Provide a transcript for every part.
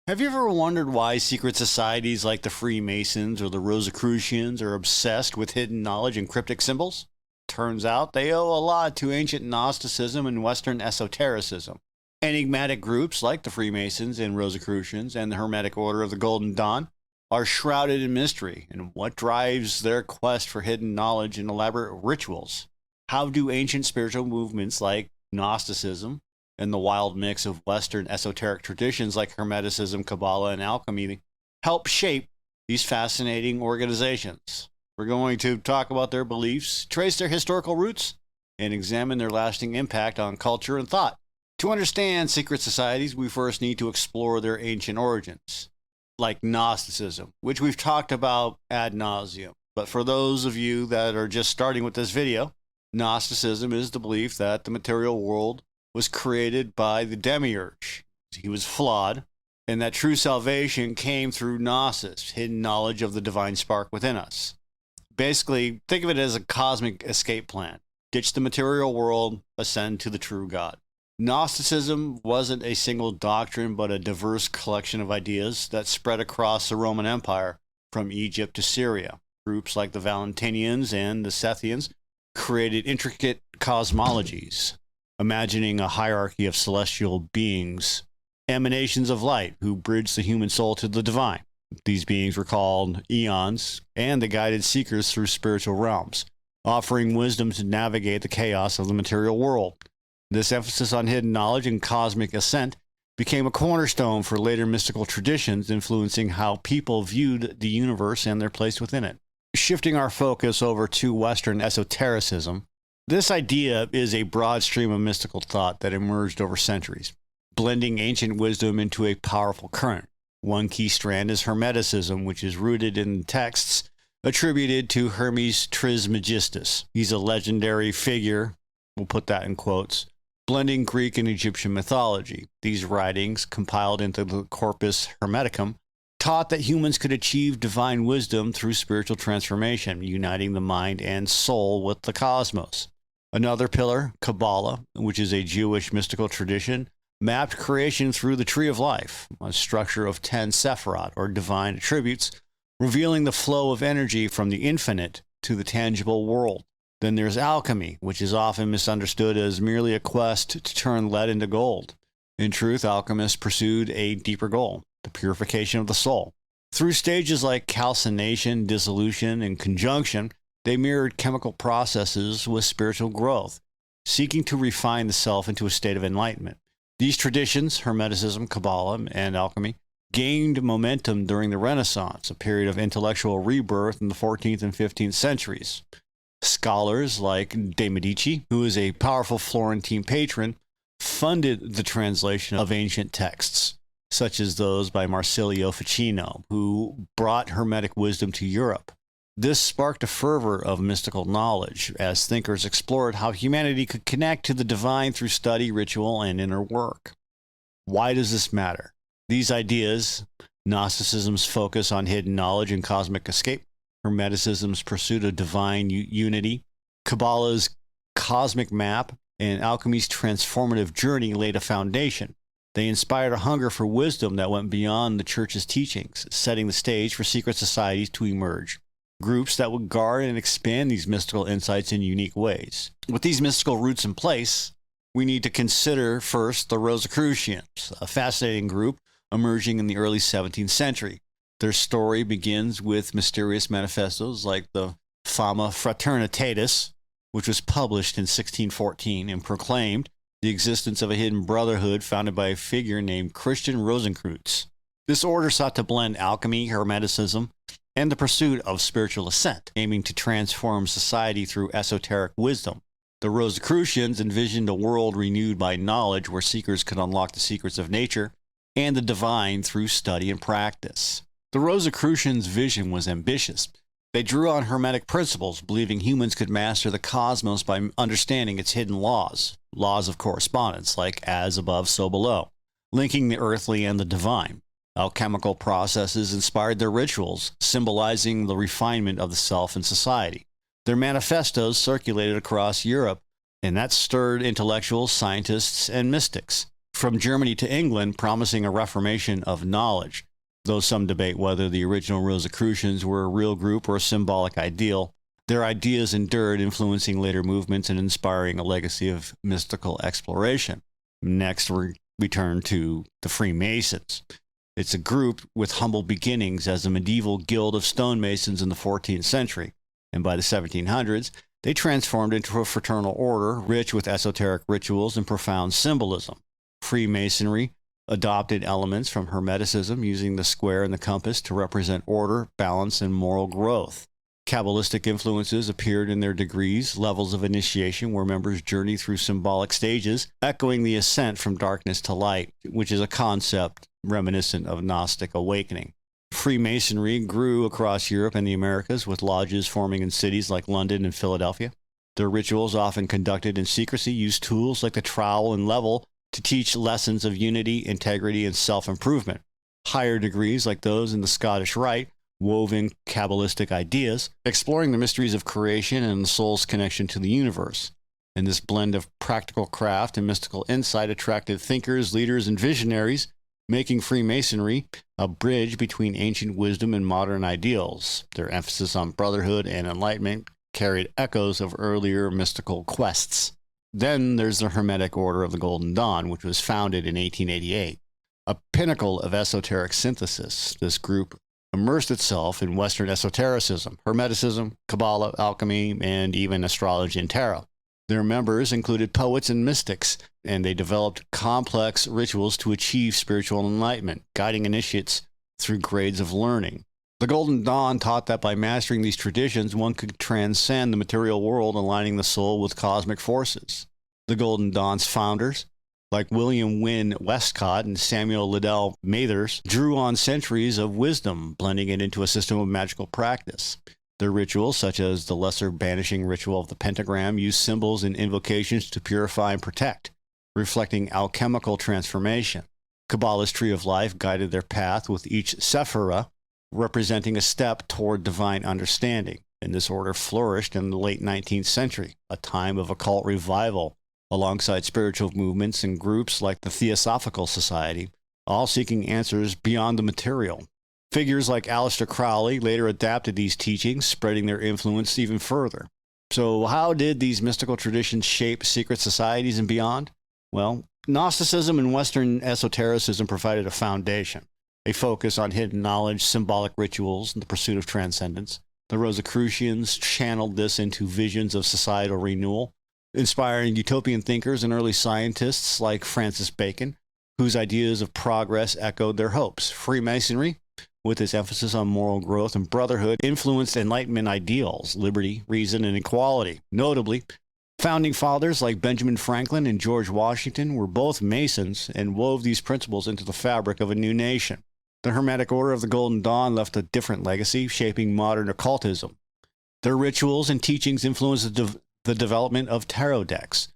Have you ever wondered why secret societies like the Freemasons or the Rosicrucians are obsessed with hidden knowledge and cryptic symbols? Turns out they owe a lot to ancient Gnosticism and Western esotericism. Enigmatic groups like the Freemasons and Rosicrucians and the Hermetic Order of the Golden Dawn are shrouded in mystery, and what drives their quest for hidden knowledge and elaborate rituals? How do ancient spiritual movements like Gnosticism and the wild mix of Western esoteric traditions like Hermeticism, Kabbalah, and alchemy help shape these fascinating organizations? We're going to talk about their beliefs, trace their historical roots, and examine their lasting impact on culture and thought. To understand secret societies, we first need to explore their ancient origins, like Gnosticism, which we've talked about ad nauseum. But for those of you that are just starting with this video, Gnosticism is the belief that the material world was created by the demiurge. He was flawed, and that true salvation came through gnosis, hidden knowledge of the divine spark within us. Basically, think of it as a cosmic escape plan. Ditch the material world, ascend to the true God. Gnosticism wasn't a single doctrine, but a diverse collection of ideas that spread across the Roman Empire from Egypt to Syria. Groups like the Valentinians and the Sethians created intricate cosmologies, imagining a hierarchy of celestial beings, emanations of light who bridged the human soul to the divine. These beings were called eons, and the guided seekers through spiritual realms, offering wisdom to navigate the chaos of the material world. This emphasis on hidden knowledge and cosmic ascent became a cornerstone for later mystical traditions, influencing how people viewed the universe and their place within it. Shifting our focus over to Western esotericism, this idea is a broad stream of mystical thought that emerged over centuries, blending ancient wisdom into a powerful current. One key strand is Hermeticism, which is rooted in texts attributed to Hermes Trismegistus. He's a legendary figure, we'll put that in quotes, blending Greek and Egyptian mythology. These writings, compiled into the Corpus Hermeticum, taught that humans could achieve divine wisdom through spiritual transformation, uniting the mind and soul with the cosmos. Another pillar, Kabbalah, which is a Jewish mystical tradition, mapped creation through the Tree of Life, a structure of 10 sephirot, or divine attributes, revealing the flow of energy from the infinite to the tangible world. Then there's alchemy, which is often misunderstood as merely a quest to turn lead into gold. In truth, alchemists pursued a deeper goal, the purification of the soul. Through stages like calcination, dissolution, and conjunction, they mirrored chemical processes with spiritual growth, seeking to refine the self into a state of enlightenment. These traditions, Hermeticism, Kabbalah, and alchemy, gained momentum during the Renaissance, a period of intellectual rebirth in the 14th and 15th centuries. Scholars like de Medici, who is a powerful Florentine patron, funded the translation of ancient texts, such as those by Marsilio Ficino, who brought Hermetic wisdom to Europe. This sparked a fervor of mystical knowledge as thinkers explored how humanity could connect to the divine through study, ritual, and inner work. Why does this matter? These ideas, Gnosticism's focus on hidden knowledge and cosmic escape, Hermeticism's pursuit of divine unity, Kabbalah's cosmic map, and alchemy's transformative journey laid a foundation. They inspired a hunger for wisdom that went beyond the church's teachings, setting the stage for secret societies to emerge, groups that would guard and expand these mystical insights in unique ways. With these mystical roots in place, we need to consider first the Rosicrucians, a fascinating group emerging in the early 17th century. Their story begins with mysterious manifestos like the Fama Fraternitatis, which was published in 1614 and proclaimed the existence of a hidden brotherhood founded by a figure named Christian Rosenkreutz. This order sought to blend alchemy, Hermeticism, and the pursuit of spiritual ascent, aiming to transform society through esoteric wisdom. The Rosicrucians envisioned a world renewed by knowledge where seekers could unlock the secrets of nature and the divine through study and practice. The Rosicrucians' vision was ambitious. They drew on Hermetic principles, believing humans could master the cosmos by understanding its hidden laws of correspondence, like as above, so below, linking the earthly and the divine. Alchemical processes inspired their rituals, symbolizing the refinement of the self and society. Their manifestos circulated across Europe, and that stirred intellectuals, scientists, and mystics. from Germany to England, promising a reformation of knowledge. Though some debate whether the original Rosicrucians were a real group or a symbolic ideal, their ideas endured, influencing later movements and inspiring a legacy of mystical exploration. Next, we turn to the Freemasons. It's a group with humble beginnings as a medieval guild of stonemasons in the 14th century, and by the 1700s, they transformed into a fraternal order rich with esoteric rituals and profound symbolism. Freemasonry adopted elements from Hermeticism, using the square and the compass to represent order, balance, and moral growth. Kabbalistic influences appeared in their degrees, levels of initiation where members journey through symbolic stages, echoing the ascent from darkness to light, which is a concept reminiscent of Gnostic awakening. Freemasonry grew across Europe and the Americas, with lodges forming in cities like London and Philadelphia. Their rituals, often conducted in secrecy, used tools like the trowel and level to teach lessons of unity, integrity, and self-improvement. Higher degrees, like those in the Scottish Rite, wove in Kabbalistic ideas, exploring the mysteries of creation and the soul's connection to the universe. And this blend of practical craft and mystical insight attracted thinkers, leaders, and visionaries, making Freemasonry a bridge between ancient wisdom and modern ideals. Their emphasis on brotherhood and enlightenment carried echoes of earlier mystical quests. Then there's the Hermetic Order of the Golden Dawn, which was founded in 1888. A pinnacle of esoteric synthesis, this group immersed itself in Western esotericism, Hermeticism, Kabbalah, alchemy, and even astrology and tarot. Their members included poets and mystics, and they developed complex rituals to achieve spiritual enlightenment, guiding initiates through grades of learning. The Golden Dawn taught that by mastering these traditions, one could transcend the material world, aligning the soul with cosmic forces. The Golden Dawn's founders, like William Wynne Westcott and Samuel Liddell Mathers, drew on centuries of wisdom, blending it into a system of magical practice. Their rituals, such as the lesser banishing ritual of the pentagram, used symbols and invocations to purify and protect, reflecting alchemical transformation. Kabbalah's tree of life guided their path, with each sephira representing a step toward divine understanding. And this order flourished in the late 19th century, a time of occult revival, alongside spiritual movements and groups like the Theosophical Society, all seeking answers beyond the material. Figures like Aleister Crowley later adapted these teachings, spreading their influence even further. So how did these mystical traditions shape secret societies and beyond? Well, Gnosticism and Western esotericism provided a foundation, a focus on hidden knowledge, symbolic rituals, and the pursuit of transcendence. The Rosicrucians channeled this into visions of societal renewal, inspiring utopian thinkers and early scientists like Francis Bacon, whose ideas of progress echoed their hopes. Freemasonry, with its emphasis on moral growth and brotherhood, influenced Enlightenment ideals, liberty, reason, and equality. Notably, founding fathers like Benjamin Franklin and George Washington were both Masons and wove these principles into the fabric of a new nation. The Hermetic Order of the Golden Dawn left a different legacy, shaping modern occultism. Their rituals and teachings influenced the development of tarot decks,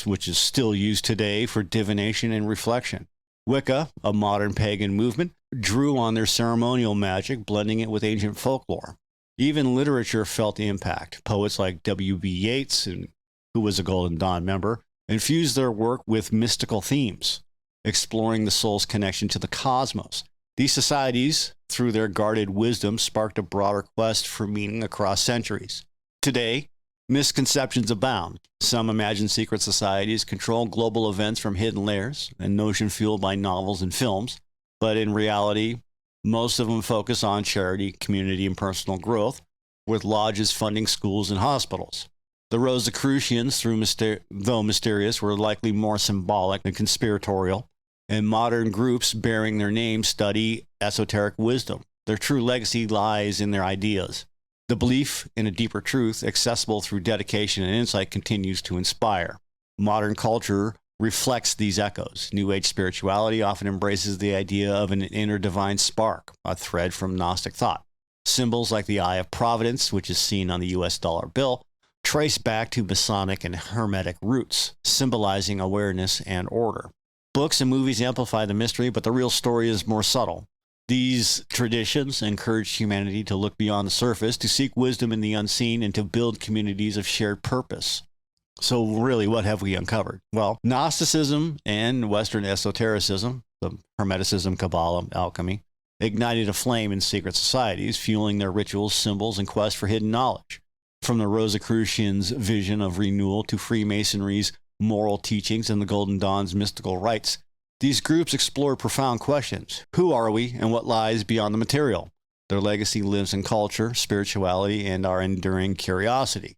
which is still used today for divination and reflection. Wicca, a modern pagan movement, drew on their ceremonial magic, blending it with ancient folklore. Even literature felt the impact. Poets like W.B. Yeats, who was a Golden Dawn member, infused their work with mystical themes, exploring the soul's connection to the cosmos. These societies, through their guarded wisdom, sparked a broader quest for meaning across centuries. Today, misconceptions abound. Some imagine secret societies control global events from hidden layers, a notion fueled by novels and films. But in reality, most of them focus on charity, community, and personal growth, with lodges funding schools and hospitals. The Rosicrucians, though mysterious, were likely more symbolic than conspiratorial, and modern groups bearing their name study esoteric wisdom. Their true legacy lies in their ideas. The belief in a deeper truth, accessible through dedication and insight, continues to inspire. Modern culture reflects these echoes. New Age spirituality often embraces the idea of an inner divine spark, a thread from Gnostic thought. Symbols like the Eye of Providence, which is seen on the US dollar bill, trace back to Masonic and Hermetic roots, symbolizing awareness and order. Books and movies amplify the mystery, but the real story is more subtle. These traditions encourage humanity to look beyond the surface, to seek wisdom in the unseen, and to build communities of shared purpose. So really, what have we uncovered? Well, Gnosticism and Western esotericism, the Hermeticism, Kabbalah, alchemy, ignited a flame in secret societies, fueling their rituals, symbols, and quest for hidden knowledge. From the Rosicrucians' vision of renewal to Freemasonry's moral teachings and the Golden Dawn's mystical rites, these groups explore profound questions. Who are we, and what lies beyond the material? Their legacy lives in culture, spirituality, and our enduring curiosity.